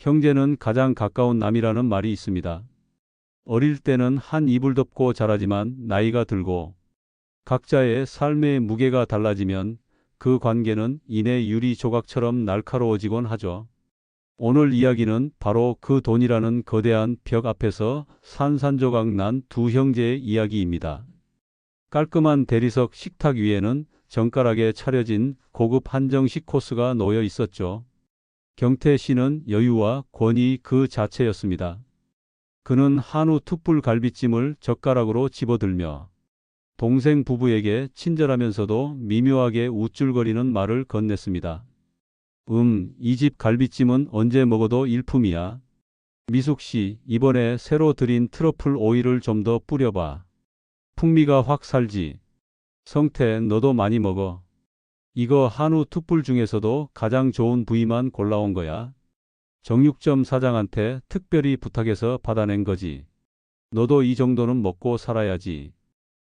형제는 가장 가까운 남이라는 말이 있습니다. 어릴 때는 한 이불 덮고 자라지만 나이가 들고 각자의 삶의 무게가 달라지면 그 관계는 이내 유리 조각처럼 날카로워지곤 하죠. 오늘 이야기는 바로 그 돈이라는 거대한 벽 앞에서 산산조각 난 두 형제의 이야기입니다. 깔끔한 대리석 식탁 위에는 정갈하게 차려진 고급 한정식 코스가 놓여 있었죠. 경태 씨는 여유와 권위 그 자체였습니다. 그는 한우 툭불 갈비찜을 젓가락으로 집어들며 동생 부부에게 친절하면서도 미묘하게 우쭐거리는 말을 건넸습니다. 이 집 갈비찜은 언제 먹어도 일품이야. 미숙 씨, 이번에 새로 들인 트러플 오일을 좀 더 뿌려봐. 풍미가 확 살지. 성태, 너도 많이 먹어. 이거 한우 툭불 중에서도 가장 좋은 부위만 골라온 거야. 정육점 사장한테 특별히 부탁해서 받아낸 거지. 너도 이 정도는 먹고 살아야지.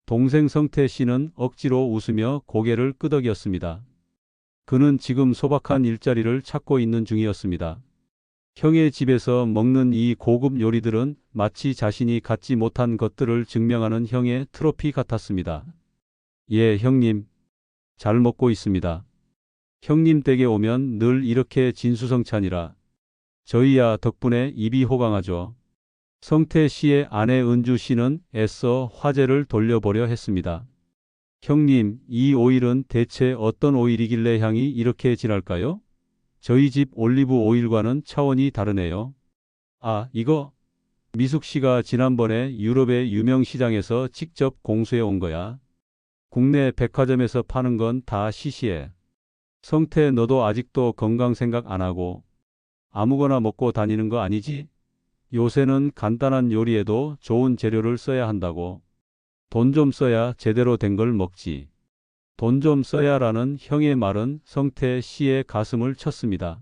동생 성태 씨는 억지로 웃으며 고개를 끄덕였습니다. 그는 지금 소박한 일자리를 찾고 있는 중이었습니다. 형의 집에서 먹는 이 고급 요리들은 마치 자신이 갖지 못한 것들을 증명하는 형의 트로피 같았습니다. 예, 형님. 잘 먹고 있습니다. 형님 댁에 오면 늘 이렇게 진수성찬이라 저희야 덕분에 입이 호강하죠. 성태 씨의 아내 은주 씨는 애써 화제를 돌려보려 했습니다. 형님, 이 오일은 대체 어떤 오일이길래 향이 이렇게 진할까요? 저희 집 올리브 오일과는 차원이 다르네요. 아, 이거 미숙 씨가 지난번에 유럽의 유명 시장에서 직접 공수해 온 거야. 국내 백화점에서 파는 건 다 시시해. 성태, 너도 아직도 건강 생각 안 하고 아무거나 먹고 다니는 거 아니지? 요새는 간단한 요리에도 좋은 재료를 써야 한다고. 돈 좀 써야 제대로 된 걸 먹지. 돈 좀 써야라는 형의 말은 성태 씨의 가슴을 쳤습니다.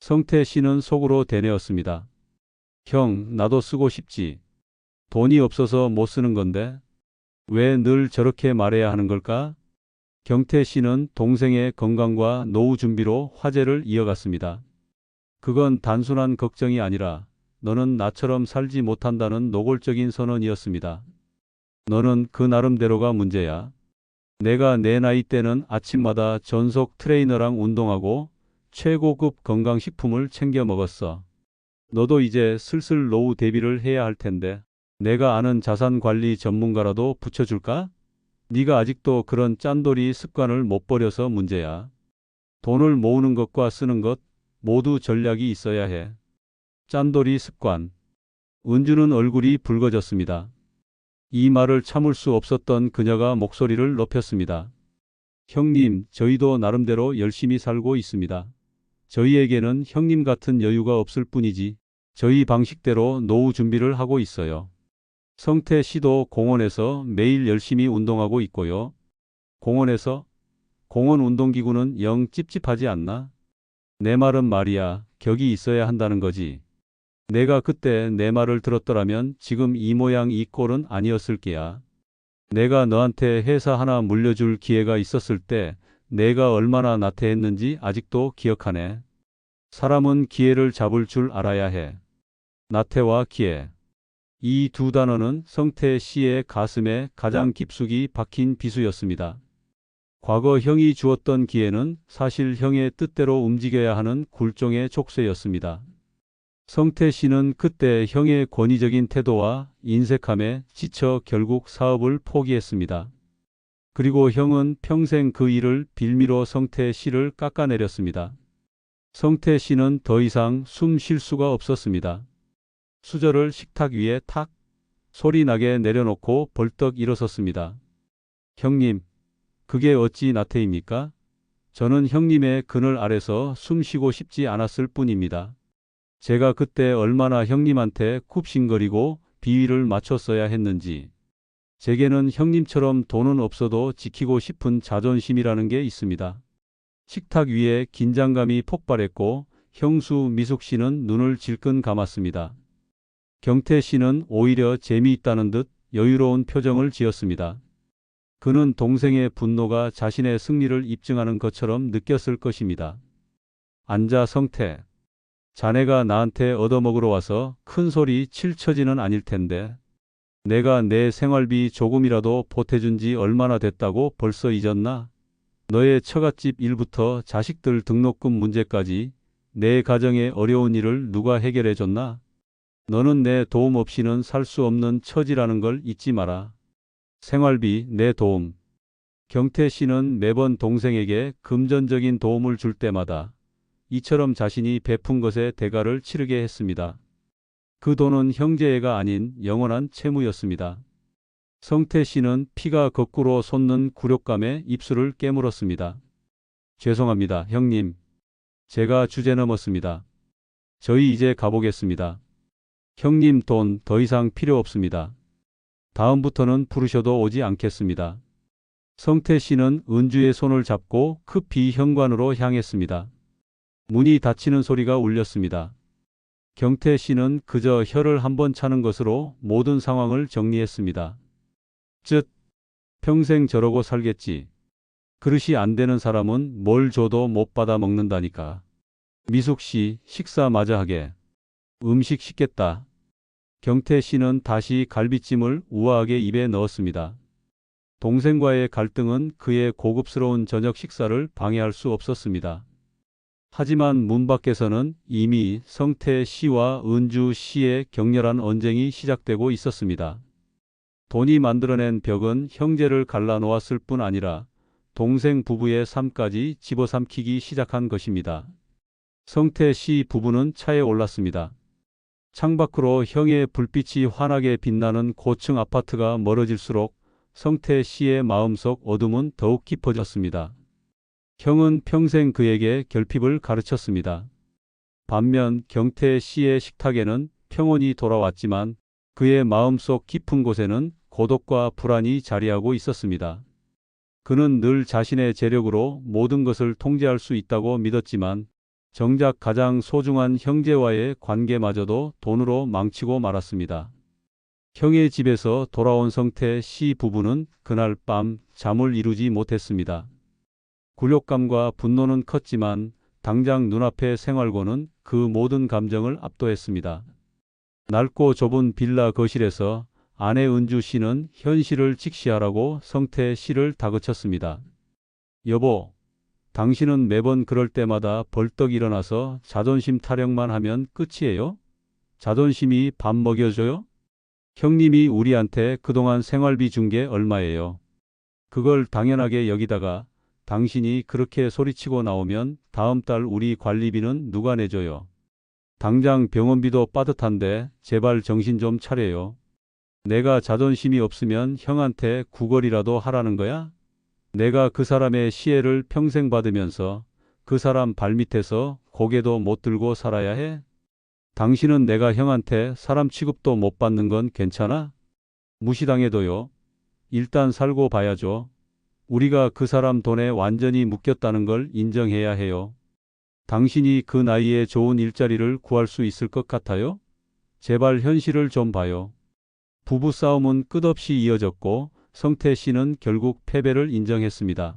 성태 씨는 속으로 되뇌었습니다. 형, 나도 쓰고 싶지. 돈이 없어서 못 쓰는 건데. 왜 늘 저렇게 말해야 하는 걸까? 경태 씨는 동생의 건강과 노후 준비로 화제를 이어갔습니다. 그건 단순한 걱정이 아니라 너는 나처럼 살지 못한다는 노골적인 선언이었습니다. 너는 그 나름대로가 문제야. 내가 내 나이 때는 아침마다 전속 트레이너랑 운동하고 최고급 건강식품을 챙겨 먹었어. 너도 이제 슬슬 노후 대비를 해야 할 텐데 내가 아는 자산관리 전문가라도 붙여줄까? 네가 아직도 그런 짠돌이 습관을 못 버려서 문제야. 돈을 모으는 것과 쓰는 것 모두 전략이 있어야 해. 짠돌이 습관. 은주는 얼굴이 붉어졌습니다. 이 말을 참을 수 없었던 그녀가 목소리를 높였습니다. 형님, 저희도 나름대로 열심히 살고 있습니다. 저희에게는 형님 같은 여유가 없을 뿐이지 저희 방식대로 노후 준비를 하고 있어요. 성태 씨도 공원에서 매일 열심히 운동하고 있고요. 공원에서? 공원 운동기구는 영 찝찝하지 않나? 내 말은 말이야, 격이 있어야 한다는 거지. 내가 그때 내 말을 들었더라면 지금 이 모양 이 꼴은 아니었을 게야. 내가 너한테 회사 하나 물려줄 기회가 있었을 때 내가 얼마나 나태했는지 아직도 기억하네. 사람은 기회를 잡을 줄 알아야 해. 나태와 기회. 이 두 단어는 성태 씨의 가슴에 가장 깊숙이 박힌 비수였습니다. 과거 형이 주었던 기회는 사실 형의 뜻대로 움직여야 하는 굴종의 족쇄였습니다. 성태 씨는 그때 형의 권위적인 태도와 인색함에 지쳐 결국 사업을 포기했습니다. 그리고 형은 평생 그 일을 빌미로 성태 씨를 깎아내렸습니다. 성태 씨는 더 이상 숨 쉴 수가 없었습니다. 수저를 식탁 위에 탁 소리 나게 내려놓고 벌떡 일어섰습니다. 형님, 그게 어찌 나태입니까? 저는 형님의 그늘 아래서 숨 쉬고 싶지 않았을 뿐입니다. 제가 그때 얼마나 형님한테 굽신거리고 비위를 맞췄어야 했는지. 제게는 형님처럼 돈은 없어도 지키고 싶은 자존심이라는 게 있습니다. 식탁 위에 긴장감이 폭발했고 형수 미숙 씨는 눈을 질끈 감았습니다. 경태 씨는 오히려 재미있다는 듯 여유로운 표정을 지었습니다. 그는 동생의 분노가 자신의 승리를 입증하는 것처럼 느꼈을 것입니다. 앉아 성태. 자네가 나한테 얻어먹으러 와서 큰 소리 칠 처지는 아닐 텐데. 내가 내 생활비 조금이라도 보태준 지 얼마나 됐다고 벌써 잊었나? 너의 처갓집 일부터 자식들 등록금 문제까지 내 가정의 어려운 일을 누가 해결해 줬나? 너는 내 도움 없이는 살 수 없는 처지라는 걸 잊지 마라. 생활비, 내 도움. 경태 씨는 매번 동생에게 금전적인 도움을 줄 때마다 이처럼 자신이 베푼 것의 대가를 치르게 했습니다. 그 돈은 형제애가 아닌 영원한 채무였습니다. 성태 씨는 피가 거꾸로 솟는 굴욕감에 입술을 깨물었습니다. 죄송합니다, 형님. 제가 주제 넘었습니다. 저희 이제 가보겠습니다. 형님 돈 더 이상 필요 없습니다. 다음부터는 부르셔도 오지 않겠습니다. 성태 씨는 은주의 손을 잡고 급히 현관으로 향했습니다. 문이 닫히는 소리가 울렸습니다. 경태 씨는 그저 혀를 한번 차는 것으로 모든 상황을 정리했습니다. 평생 저러고 살겠지. 그릇이 안 되는 사람은 뭘 줘도 못 받아 먹는다니까. 미숙 씨, 식사 마저 하게. 음식 식겠다. 경태 씨는 다시 갈비찜을 우아하게 입에 넣었습니다. 동생과의 갈등은 그의 고급스러운 저녁 식사를 방해할 수 없었습니다. 하지만 문 밖에서는 이미 성태 씨와 은주 씨의 격렬한 언쟁이 시작되고 있었습니다. 돈이 만들어낸 벽은 형제를 갈라놓았을 뿐 아니라 동생 부부의 삶까지 집어삼키기 시작한 것입니다. 성태 씨 부부는 차에 올랐습니다. 창밖으로 형의 불빛이 환하게 빛나는 고층 아파트가 멀어질수록 성태 씨의 마음속 어둠은 더욱 깊어졌습니다. 형은 평생 그에게 결핍을 가르쳤습니다. 반면 경태 씨의 식탁에는 평온이 돌아왔지만 그의 마음속 깊은 곳에는 고독과 불안이 자리하고 있었습니다. 그는 늘 자신의 재력으로 모든 것을 통제할 수 있다고 믿었지만 정작 가장 소중한 형제와의 관계마저도 돈으로 망치고 말았습니다. 형의 집에서 돌아온 성태 씨 부부는 그날 밤 잠을 이루지 못했습니다. 굴욕감과 분노는 컸지만 당장 눈앞의 생활고는 그 모든 감정을 압도했습니다. 넓고 좁은 빌라 거실에서 아내 은주 씨는 현실을 직시하라고 성태 씨를 다그쳤습니다. 여보, 당신은 매번 그럴 때마다 벌떡 일어나서 자존심 타령만 하면 끝이에요? 자존심이 밥 먹여줘요? 형님이 우리한테 그동안 생활비 준 게 얼마예요? 그걸 당연하게 여기다가 당신이 그렇게 소리치고 나오면 다음 달 우리 관리비는 누가 내줘요? 당장 병원비도 빠듯한데 제발 정신 좀 차려요. 내가 자존심이 없으면 형한테 구걸이라도 하라는 거야? 내가 그 사람의 시혜를 평생 받으면서 그 사람 발밑에서 고개도 못 들고 살아야 해? 당신은 내가 형한테 사람 취급도 못 받는 건 괜찮아? 무시당해도요. 일단 살고 봐야죠. 우리가 그 사람 돈에 완전히 묶였다는 걸 인정해야 해요. 당신이 그 나이에 좋은 일자리를 구할 수 있을 것 같아요? 제발 현실을 좀 봐요. 부부싸움은 끝없이 이어졌고 성태 씨는 결국 패배를 인정했습니다.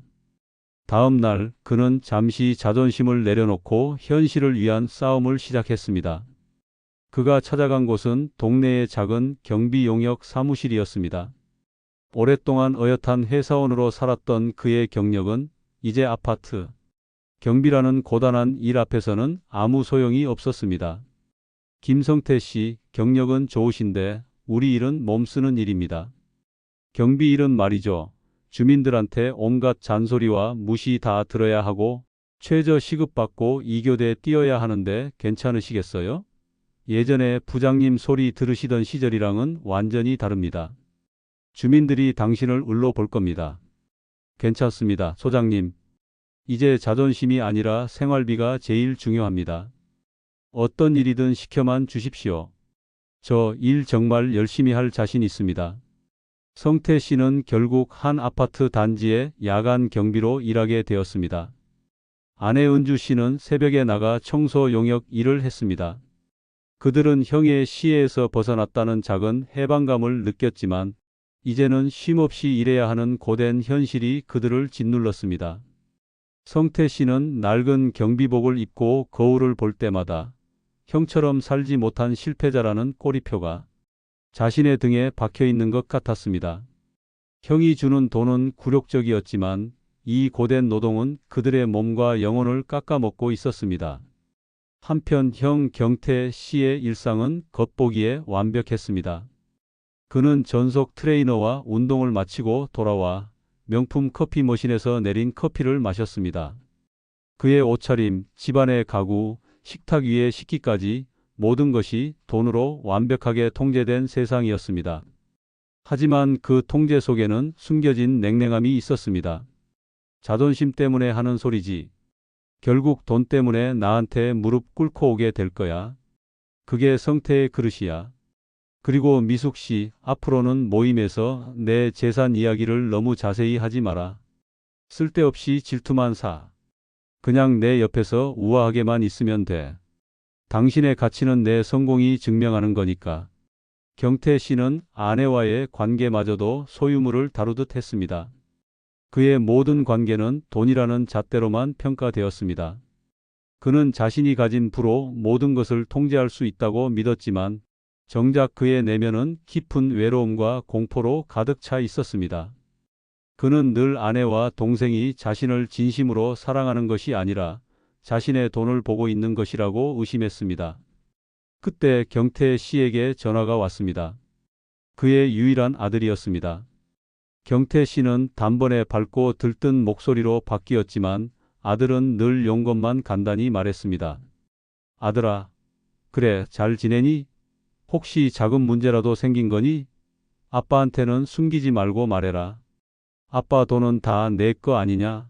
다음 날 그는 잠시 자존심을 내려놓고 현실을 위한 싸움을 시작했습니다. 그가 찾아간 곳은 동네의 작은 경비용역 사무실이었습니다. 오랫동안 어엿한 회사원으로 살았던 그의 경력은 이제 아파트 경비라는 고단한 일 앞에서는 아무 소용이 없었습니다. 김성태 씨, 경력은 좋으신데 우리 일은 몸쓰는 일입니다. 경비 일은 말이죠. 주민들한테 온갖 잔소리와 무시 다 들어야 하고 최저 시급받고 2교대 뛰어야 하는데 괜찮으시겠어요? 예전에 부장님 소리 들으시던 시절이랑은 완전히 다릅니다. 주민들이 당신을 을로 볼 겁니다. 괜찮습니다, 소장님. 이제 자존심이 아니라 생활비가 제일 중요합니다. 어떤 일이든 시켜만 주십시오. 저 일 정말 열심히 할 자신 있습니다. 성태 씨는 결국 한 아파트 단지의 야간 경비로 일하게 되었습니다. 아내 은주 씨는 새벽에 나가 청소 용역 일을 했습니다. 그들은 형의 시혜에서 벗어났다는 작은 해방감을 느꼈지만 이제는 쉼없이 일해야 하는 고된 현실이 그들을 짓눌렀습니다. 성태 씨는 낡은 경비복을 입고 거울을 볼 때마다 형처럼 살지 못한 실패자라는 꼬리표가 자신의 등에 박혀 있는 것 같았습니다. 형이 주는 돈은 굴욕적이었지만 이 고된 노동은 그들의 몸과 영혼을 깎아먹고 있었습니다. 한편 형 경태 씨의 일상은 겉보기에 완벽했습니다. 그는 전속 트레이너와 운동을 마치고 돌아와 명품 커피 머신에서 내린 커피를 마셨습니다. 그의 옷차림, 집안의 가구, 식탁 위의 식기까지 모든 것이 돈으로 완벽하게 통제된 세상이었습니다. 하지만 그 통제 속에는 숨겨진 냉랭함이 있었습니다. 자존심 때문에 하는 소리지. 결국 돈 때문에 나한테 무릎 꿇고 오게 될 거야. 그게 성태의 그릇이야. 그리고 미숙 씨, 앞으로는 모임에서 내 재산 이야기를 너무 자세히 하지 마라. 쓸데없이 질투만 사. 그냥 내 옆에서 우아하게만 있으면 돼. 당신의 가치는 내 성공이 증명하는 거니까. 경태 씨는 아내와의 관계마저도 소유물을 다루듯 했습니다. 그의 모든 관계는 돈이라는 잣대로만 평가되었습니다. 그는 자신이 가진 부로 모든 것을 통제할 수 있다고 믿었지만 정작 그의 내면은 깊은 외로움과 공포로 가득 차 있었습니다. 그는 늘 아내와 동생이 자신을 진심으로 사랑하는 것이 아니라 자신의 돈을 보고 있는 것이라고 의심했습니다. 그때 경태 씨에게 전화가 왔습니다. 그의 유일한 아들이었습니다. 경태 씨는 단번에 밝고 들뜬 목소리로 바뀌었지만 아들은 늘 용건만 간단히 말했습니다. 아들아, 그래, 잘 지내니? 혹시 작은 문제라도 생긴 거니? 아빠한테는 숨기지 말고 말해라. 아빠 돈은 다 내 거 아니냐?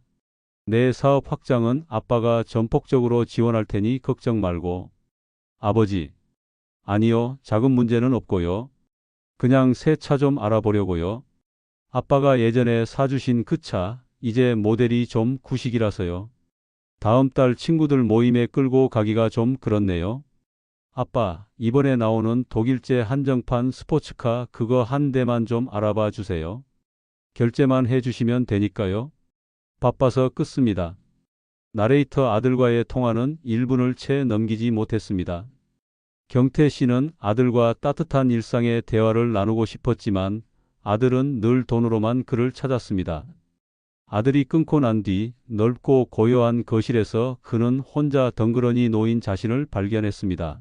내 사업 확장은 아빠가 전폭적으로 지원할 테니 걱정 말고. 아버지, 아니요, 작은 문제는 없고요. 그냥 새 차 좀 알아보려고요. 아빠가 예전에 사주신 그 차, 이제 모델이 좀 구식이라서요. 다음 달 친구들 모임에 끌고 가기가 좀 그렇네요. 아빠, 이번에 나오는 독일제 한정판 스포츠카 그거 한 대만 좀 알아봐 주세요. 결제만 해주시면 되니까요. 바빠서 끊습니다. 나레이터 아들과의 통화는 1분을 채 넘기지 못했습니다. 경태 씨는 아들과 따뜻한 일상의 대화를 나누고 싶었지만 아들은 늘 돈으로만 그를 찾았습니다. 아들이 끊고 난 뒤 넓고 고요한 거실에서 그는 혼자 덩그러니 놓인 자신을 발견했습니다.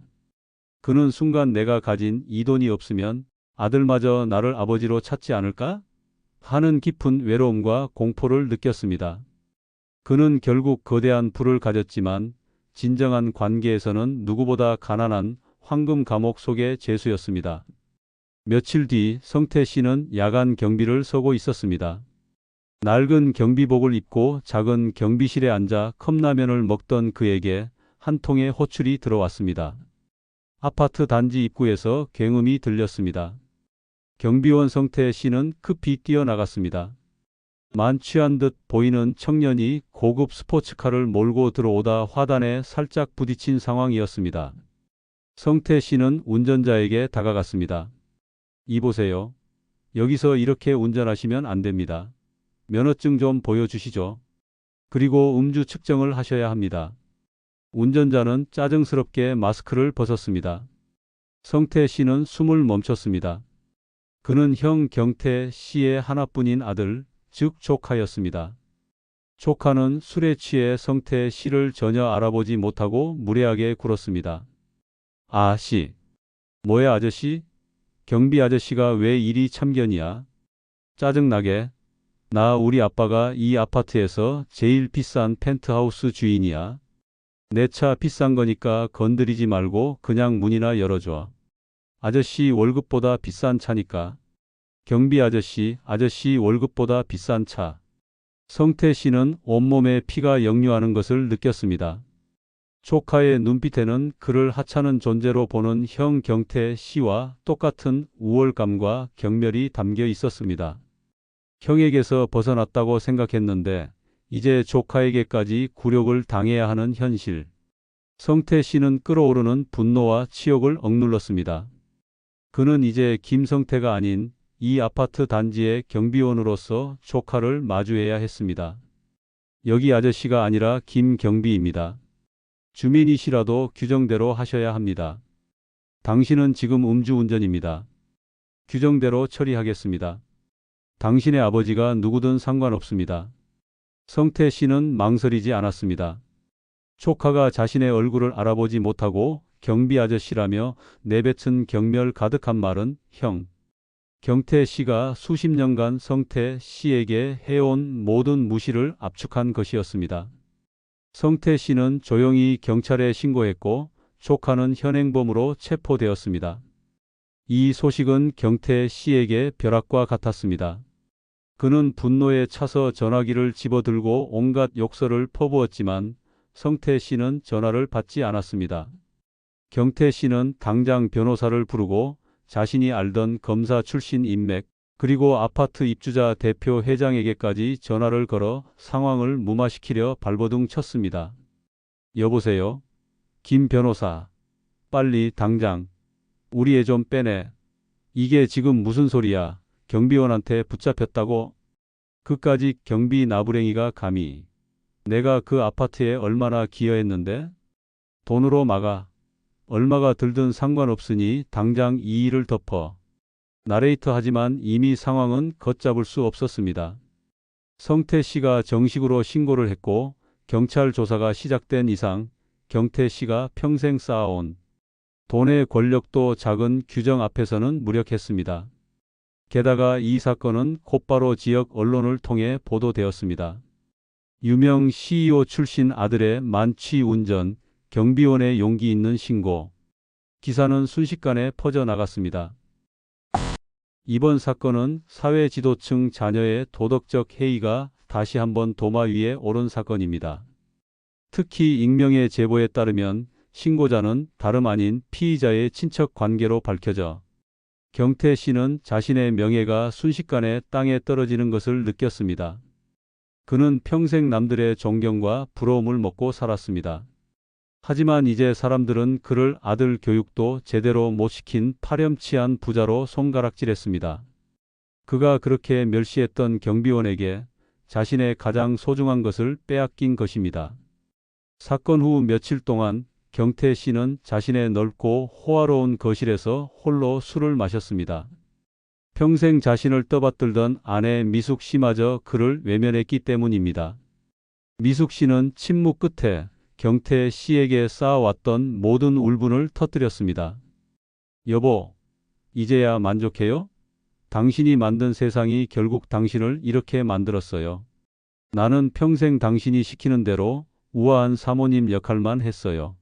그는 순간 내가 가진 이 돈이 없으면 아들마저 나를 아버지로 찾지 않을까? 하는 깊은 외로움과 공포를 느꼈습니다. 그는 결국 거대한 부를 가졌지만 진정한 관계에서는 누구보다 가난한 황금 감옥 속의 죄수였습니다. 며칠 뒤 성태 씨는 야간 경비를 서고 있었습니다. 낡은 경비복을 입고 작은 경비실에 앉아 컵라면을 먹던 그에게 한 통의 호출이 들어왔습니다. 아파트 단지 입구에서 굉음이 들렸습니다. 경비원 성태 씨는 급히 뛰어나갔습니다. 만취한 듯 보이는 청년이 고급 스포츠카를 몰고 들어오다 화단에 살짝 부딪힌 상황이었습니다. 성태 씨는 운전자에게 다가갔습니다. 이보세요. 여기서 이렇게 운전하시면 안 됩니다. 면허증 좀 보여주시죠. 그리고 음주 측정을 하셔야 합니다. 운전자는 짜증스럽게 마스크를 벗었습니다. 성태 씨는 숨을 멈췄습니다. 그는 형 경태 씨의 하나뿐인 아들, 즉 조카였습니다. 조카는 술에 취해 성태 씨를 전혀 알아보지 못하고 무례하게 굴었습니다. 아씨. 뭐야 아저씨? 경비 아저씨가 왜 이리 참견이야? 짜증나게. 나 우리 아빠가 이 아파트에서 제일 비싼 펜트하우스 주인이야. 내 차 비싼 거니까 건드리지 말고 그냥 문이나 열어줘. 아저씨 월급보다 비싼 차니까. 경비 아저씨, 아저씨 월급보다 비싼 차. 성태 씨는 온몸에 피가 역류하는 것을 느꼈습니다. 조카의 눈빛에는 그를 하찮은 존재로 보는 형 경태 씨와 똑같은 우월감과 경멸이 담겨 있었습니다. 형에게서 벗어났다고 생각했는데 이제 조카에게까지 굴욕을 당해야 하는 현실. 성태 씨는 끓어오르는 분노와 치욕을 억눌렀습니다. 그는 이제 김성태가 아닌 이 아파트 단지의 경비원으로서 조카를 마주해야 했습니다. 여기 아저씨가 아니라 김경비입니다. 주민이시라도 규정대로 하셔야 합니다. 당신은 지금 음주운전입니다. 규정대로 처리하겠습니다. 당신의 아버지가 누구든 상관없습니다. 성태 씨는 망설이지 않았습니다. 조카가 자신의 얼굴을 알아보지 못하고 경비 아저씨라며 내뱉은 경멸 가득한 말은 형. 경태 씨가 수십 년간 성태 씨에게 해온 모든 무시를 압축한 것이었습니다. 성태 씨는 조용히 경찰에 신고했고 조카는 현행범으로 체포되었습니다. 이 소식은 경태 씨에게 벼락과 같았습니다. 그는 분노에 차서 전화기를 집어들고 온갖 욕설을 퍼부었지만 성태 씨는 전화를 받지 않았습니다. 경태 씨는 당장 변호사를 부르고 자신이 알던 검사 출신 인맥 그리고 아파트 입주자 대표 회장에게까지 전화를 걸어 상황을 무마시키려 발버둥 쳤습니다. 여보세요? 김 변호사. 빨리 당장 우리 애 좀 빼내. 이게 지금 무슨 소리야? 경비원한테 붙잡혔다고? 그까짓 경비 나부랭이가 감히. 내가 그 아파트에 얼마나 기여했는데? 돈으로 막아. 얼마가 들든 상관없으니 당장 이 일을 덮어. 나레이터 하지만 이미 상황은 걷잡을 수 없었습니다. 성태 씨가 정식으로 신고를 했고 경찰 조사가 시작된 이상 경태 씨가 평생 쌓아온 돈의 권력도 작은 규정 앞에서는 무력했습니다. 게다가 이 사건은 곧바로 지역 언론을 통해 보도되었습니다. 유명 CEO 출신 아들의 만취 운전, 경비원의 용기 있는 신고. 기사는 순식간에 퍼져나갔습니다. 이번 사건은 사회 지도층 자녀의 도덕적 해이가 다시 한번 도마 위에 오른 사건입니다. 특히 익명의 제보에 따르면 신고자는 다름 아닌 피의자의 친척 관계로 밝혀져 경태 씨는 자신의 명예가 순식간에 땅에 떨어지는 것을 느꼈습니다. 그는 평생 남들의 존경과 부러움을 먹고 살았습니다. 하지만 이제 사람들은 그를 아들 교육도 제대로 못 시킨 파렴치한 부자로 손가락질했습니다. 그가 그렇게 멸시했던 경비원에게 자신의 가장 소중한 것을 빼앗긴 것입니다. 사건 후 며칠 동안 경태 씨는 자신의 넓고 호화로운 거실에서 홀로 술을 마셨습니다. 평생 자신을 떠받들던 아내 미숙 씨마저 그를 외면했기 때문입니다. 미숙 씨는 침묵 끝에 경태 씨에게 쌓아왔던 모든 울분을 터뜨렸습니다. 여보, 이제야 만족해요? 당신이 만든 세상이 결국 당신을 이렇게 만들었어요. 나는 평생 당신이 시키는 대로 우아한 사모님 역할만 했어요.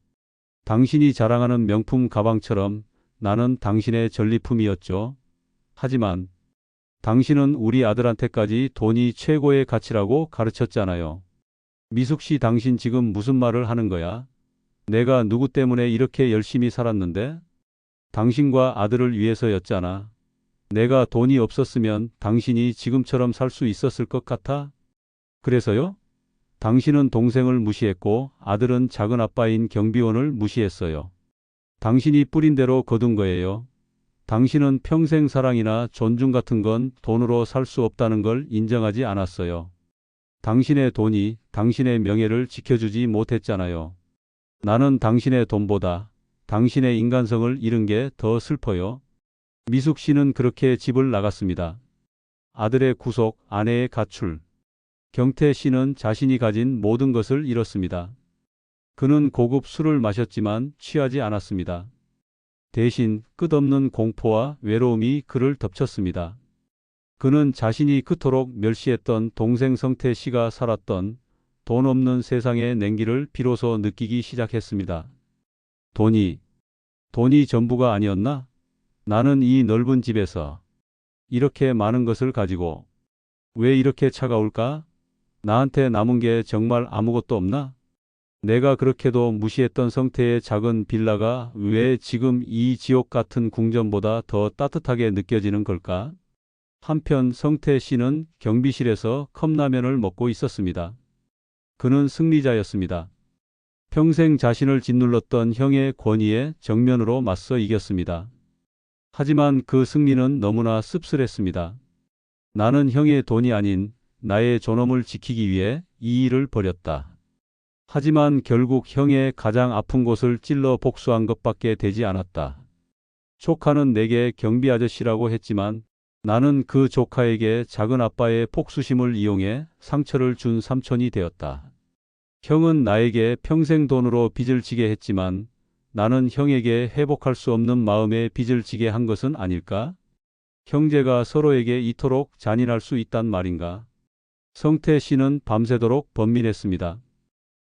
당신이 자랑하는 명품 가방처럼 나는 당신의 전리품이었죠. 하지만 당신은 우리 아들한테까지 돈이 최고의 가치라고 가르쳤잖아요. 미숙 씨, 당신 지금 무슨 말을 하는 거야? 내가 누구 때문에 이렇게 열심히 살았는데? 당신과 아들을 위해서였잖아. 내가 돈이 없었으면 당신이 지금처럼 살 수 있었을 것 같아? 그래서요? 당신은 동생을 무시했고 아들은 작은 아빠인 경비원을 무시했어요. 당신이 뿌린 대로 거둔 거예요. 당신은 평생 사랑이나 존중 같은 건 돈으로 살 수 없다는 걸 인정하지 않았어요. 당신의 돈이 당신의 명예를 지켜주지 못했잖아요. 나는 당신의 돈보다 당신의 인간성을 잃은 게 더 슬퍼요. 미숙 씨는 그렇게 집을 나갔습니다. 아들의 구속, 아내의 가출. 경태 씨는 자신이 가진 모든 것을 잃었습니다. 그는 고급 술을 마셨지만 취하지 않았습니다. 대신 끝없는 공포와 외로움이 그를 덮쳤습니다. 그는 자신이 그토록 멸시했던 동생 성태 씨가 살았던 돈 없는 세상의 냉기를 비로소 느끼기 시작했습니다. 돈이 전부가 아니었나? 나는 이 넓은 집에서 이렇게 많은 것을 가지고 왜 이렇게 차가울까? 나한테 남은 게 정말 아무것도 없나? 내가 그렇게도 무시했던 성태의 작은 빌라가 왜 지금 이 지옥 같은 궁전보다 더 따뜻하게 느껴지는 걸까? 한편 성태 씨는 경비실에서 컵라면을 먹고 있었습니다. 그는 승리자였습니다. 평생 자신을 짓눌렀던 형의 권위에 정면으로 맞서 이겼습니다. 하지만 그 승리는 너무나 씁쓸했습니다. 나는 형의 돈이 아닌 나의 존엄을 지키기 위해 이 일을 벌였다. 하지만 결국 형의 가장 아픈 곳을 찔러 복수한 것밖에 되지 않았다. 조카는 내게 경비 아저씨라고 했지만 나는 그 조카에게 작은 아빠의 복수심을 이용해 상처를 준 삼촌이 되었다. 형은 나에게 평생 돈으로 빚을 지게 했지만 나는 형에게 회복할 수 없는 마음의 빚을 지게 한 것은 아닐까? 형제가 서로에게 이토록 잔인할 수 있단 말인가? 성태 씨는 밤새도록 번민했습니다.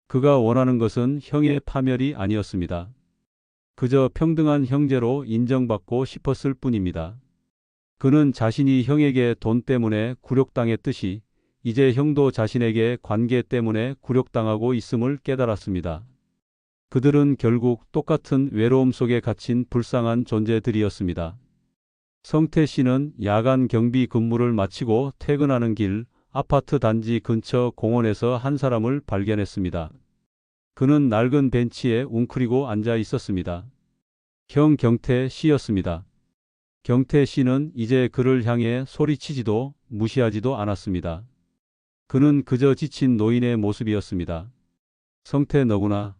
그가 원하는 것은 형의 파멸이 아니었습니다. 그저 평등한 형제로 인정받고 싶었을 뿐입니다. 그는 자신이 형에게 돈 때문에 굴욕당했듯이 이제 형도 자신에게 관계 때문에 굴욕당하고 있음을 깨달았습니다. 그들은 결국 똑같은 외로움 속에 갇힌 불쌍한 존재들이었습니다. 성태 씨는 야간 경비 근무를 마치고 퇴근하는 길 아파트 단지 근처 공원에서 한 사람을 발견했습니다. 그는 낡은 벤치에 웅크리고 앉아 있었습니다. 형 경태 씨였습니다. 경태 씨는 이제 그를 향해 소리치지도 무시하지도 않았습니다. 그는 그저 지친 노인의 모습이었습니다. 성태 너구나.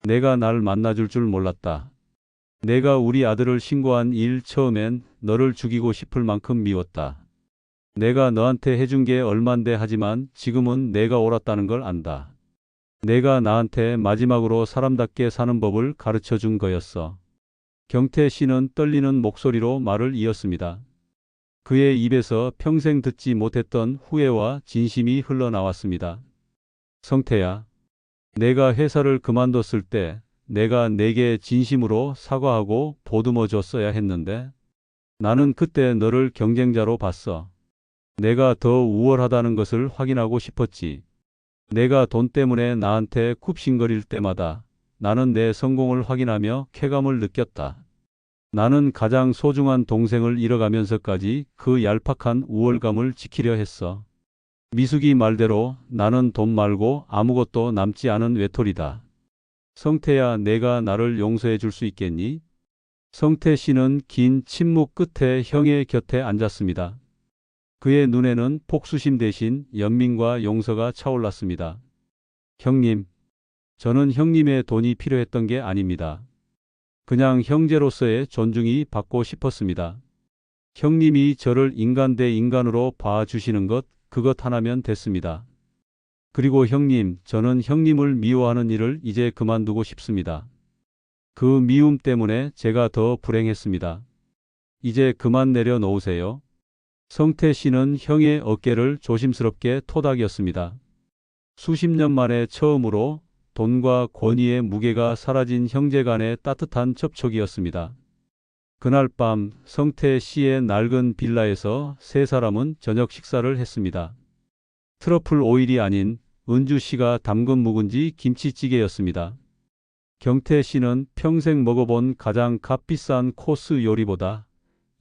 내가 날 만나줄 줄 몰랐다. 내가 우리 아들을 신고한 일 처음엔 너를 죽이고 싶을 만큼 미웠다. 내가 너한테 해준 게 얼만데 하지만 지금은 내가 옳았다는 걸 안다. 내가 나한테 마지막으로 사람답게 사는 법을 가르쳐 준 거였어. 경태 씨는 떨리는 목소리로 말을 이었습니다. 그의 입에서 평생 듣지 못했던 후회와 진심이 흘러나왔습니다. 성태야, 내가 회사를 그만뒀을 때 내가 내게 진심으로 사과하고 보듬어 줬어야 했는데 나는 그때 너를 경쟁자로 봤어. 내가 더 우월하다는 것을 확인하고 싶었지. 내가 돈 때문에 나한테 굽신거릴 때마다 나는 내 성공을 확인하며 쾌감을 느꼈다. 나는 가장 소중한 동생을 잃어가면서까지 그 얄팍한 우월감을 지키려 했어. 미숙이 말대로 나는 돈 말고 아무것도 남지 않은 외톨이다. 성태야, 내가 나를 용서해 줄 수 있겠니? 성태 씨는 긴 침묵 끝에 형의 곁에 앉았습니다. 그의 눈에는 복수심 대신 연민과 용서가 차올랐습니다. 형님, 저는 형님의 돈이 필요했던 게 아닙니다. 그냥 형제로서의 존중이 받고 싶었습니다. 형님이 저를 인간 대 인간으로 봐주시는 것, 그것 하나면 됐습니다. 그리고 형님, 저는 형님을 미워하는 일을 이제 그만두고 싶습니다. 그 미움 때문에 제가 더 불행했습니다. 이제 그만 내려놓으세요. 성태 씨는 형의 어깨를 조심스럽게 토닥였습니다. 수십 년 만에 처음으로 돈과 권위의 무게가 사라진 형제 간의 따뜻한 접촉이었습니다. 그날 밤 성태 씨의 낡은 빌라에서 세 사람은 저녁 식사를 했습니다. 트러플 오일이 아닌 은주 씨가 담근 묵은지 김치찌개였습니다. 경태 씨는 평생 먹어본 가장 값비싼 코스 요리보다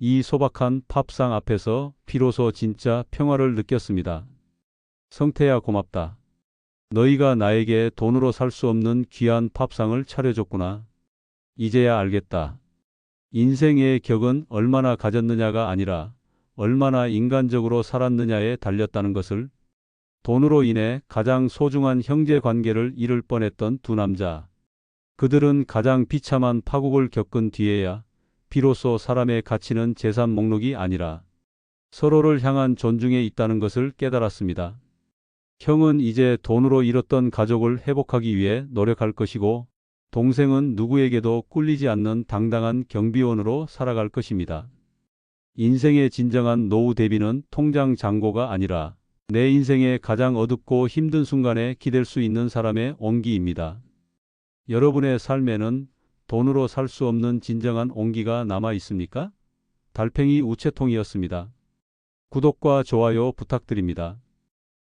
이 소박한 팝상 앞에서 비로소 진짜 평화를 느꼈습니다. 성태야, 고맙다. 너희가 나에게 돈으로 살 수 없는 귀한 팝상을 차려줬구나. 이제야 알겠다. 인생의 격은 얼마나 가졌느냐가 아니라 얼마나 인간적으로 살았느냐에 달렸다는 것을. 돈으로 인해 가장 소중한 형제 관계를 잃을 뻔했던 두 남자. 그들은 가장 비참한 파국을 겪은 뒤에야 비로소 사람의 가치는 재산 목록이 아니라 서로를 향한 존중에 있다는 것을 깨달았습니다. 형은 이제 돈으로 잃었던 가족을 회복하기 위해 노력할 것이고, 동생은 누구에게도 꿀리지 않는 당당한 경비원으로 살아갈 것입니다. 인생의 진정한 노후 대비는 통장 잔고가 아니라 내 인생의 가장 어둡고 힘든 순간에 기댈 수 있는 사람의 온기입니다. 여러분의 삶에는 돈으로 살 수 없는 진정한 온기가 남아 있습니까? 달팽이 우체통이었습니다. 구독과 좋아요 부탁드립니다.